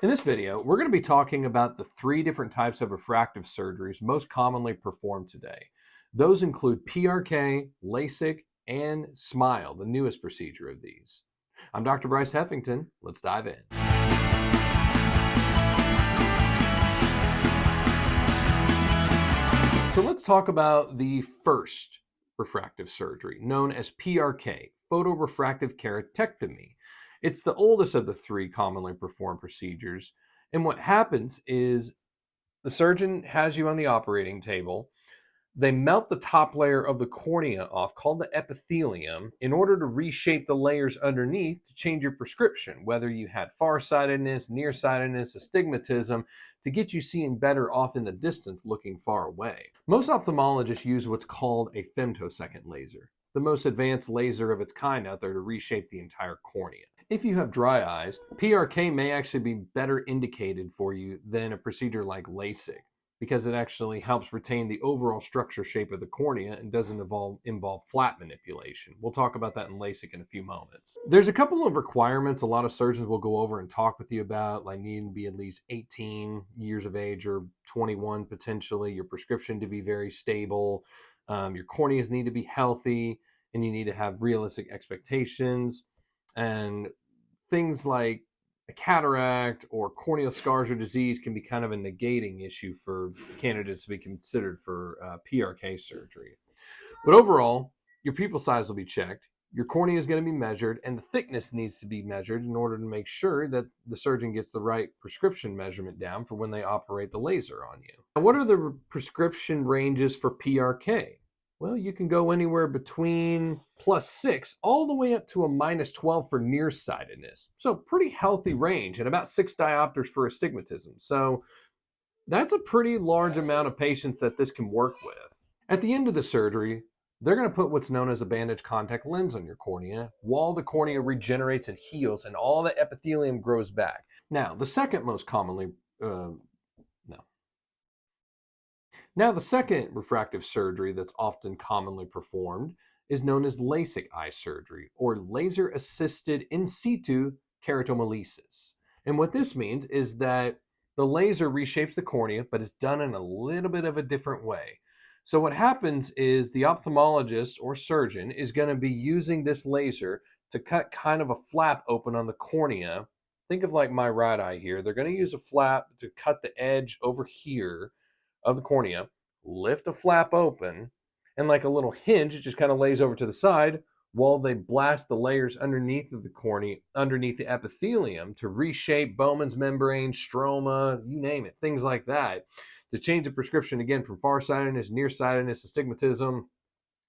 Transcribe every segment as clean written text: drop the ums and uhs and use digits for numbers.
In this video, we're going to be talking about the three different types of refractive surgeries most commonly performed today. Those include PRK, LASIK, and SMILE, the newest procedure of these. I'm Dr. Bryce Heffington. Let's dive in. So let's talk about the first refractive surgery, known as PRK, photorefractive keratectomy. It's the oldest of the three commonly performed procedures. And what happens is the surgeon has you on the operating table. They melt the top layer of the cornea off, called the epithelium, in order to reshape the layers underneath to change your prescription, whether you had farsightedness, nearsightedness, astigmatism, to get you seeing better off in the distance looking far away. Most ophthalmologists use what's called a femtosecond laser, the most advanced laser of its kind out there to reshape the entire cornea. If you have dry eyes, PRK may actually be better indicated for you than a procedure like LASIK, because it actually helps retain the overall structure shape of the cornea and doesn't involve flat manipulation. We'll talk about that in LASIK in a few moments. There's a couple of requirements a lot of surgeons will go over and talk with you about, like needing to be at least 18 years of age or 21 potentially, your prescription to be very stable, your corneas need to be healthy, and you need to have realistic expectations. And things like a cataract or corneal scars or disease can be kind of a negating issue for candidates to be considered for PRK surgery. But overall, your pupil size will be checked, your cornea is going to be measured, and the thickness needs to be measured in order to make sure that the surgeon gets the right prescription measurement down for when they operate the laser on you. Now, what are the prescription ranges for PRK? Well, you can go anywhere between +6 all the way up to a -12 for nearsightedness. So pretty healthy range, and about 6 diopters for astigmatism. So that's a pretty large amount of patients that this can work with. At the end of the surgery, they're going to put what's known as a bandage contact lens on your cornea while the cornea regenerates and heals and all the epithelium grows back. Now, the second most commonly no. Now, the second refractive surgery that's often commonly performed is known as LASIK eye surgery, or laser assisted in situ keratomalesis. And what this means is that the laser reshapes the cornea, but it's done in a little bit of a different way. So, what happens is the ophthalmologist or surgeon is going to be using this laser to cut kind of a flap open on the cornea. Think of like my right eye here. They're going to use a flap to cut the edge over here of the cornea, lift the flap open, and like a little hinge, it just kind of lays over to the side while they blast the layers underneath of the cornea, underneath the epithelium to reshape Bowman's membrane, stroma, you name it, things like that, to change the prescription again from farsightedness, nearsightedness, astigmatism.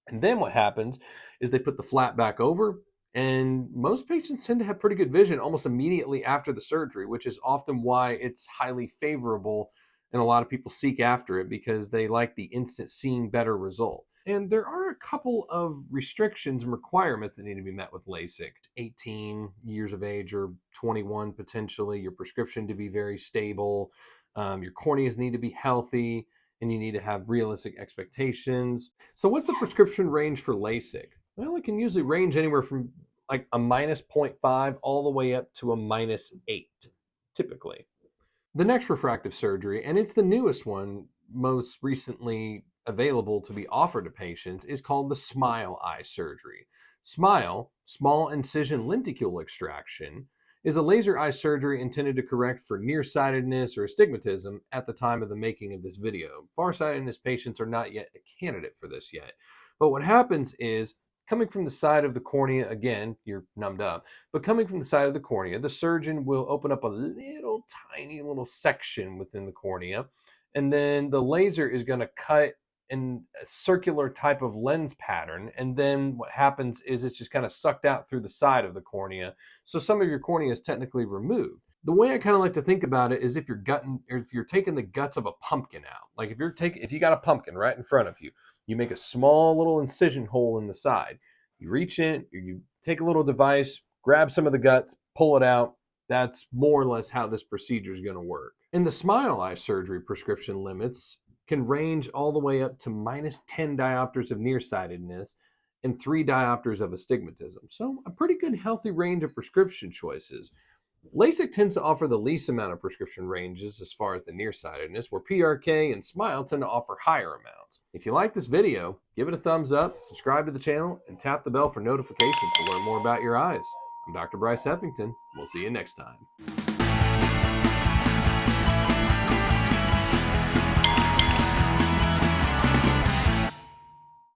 And then what happens is they put the flap back over, and most patients tend to have pretty good vision almost immediately after the surgery, which is often why it's highly favorable and a lot of people seek after it because they like the instant seeing better result. And there are a couple of restrictions and requirements that need to be met with LASIK. 18 years of age or 21 potentially, your prescription to be very stable, your corneas need to be healthy, and you need to have realistic expectations. So what's the prescription range for LASIK? Well, it can usually range anywhere from like a -0.5 all the way up to a -8, typically. The next refractive surgery, and it's the newest one, most recently available to be offered to patients, is called the SMILE eye surgery. SMILE, small incision lenticule extraction, is a laser eye surgery intended to correct for nearsightedness or astigmatism at the time of the making of this video. Farsightedness patients are not yet a candidate for this yet. But what happens is, coming from the side of the cornea, again, you're numbed up, but coming from the side of the cornea, the surgeon will open up a little tiny little section within the cornea, and then the laser is going to cut in a circular type of lens pattern. And then what happens is it's just kind of sucked out through the side of the cornea. So some of your cornea is technically removed. The way I kind of like to think about it is if you're taking the guts of a pumpkin out. Like if you got a pumpkin right in front of you, you make a small little incision hole in the side. You reach in, you take a little device, grab some of the guts, pull it out. That's more or less how this procedure is going to work. In the SMILE eye surgery prescription limits can range all the way up to -10 diopters of nearsightedness and 3 diopters of astigmatism. So a pretty good healthy range of prescription choices. LASIK tends to offer the least amount of prescription ranges as far as the nearsightedness, where PRK and SMILE tend to offer higher amounts. If you like this video, give it a thumbs up, subscribe to the channel, and tap the bell for notifications to learn more about your eyes. I'm Dr. Bryce Heffington. We'll see you next time.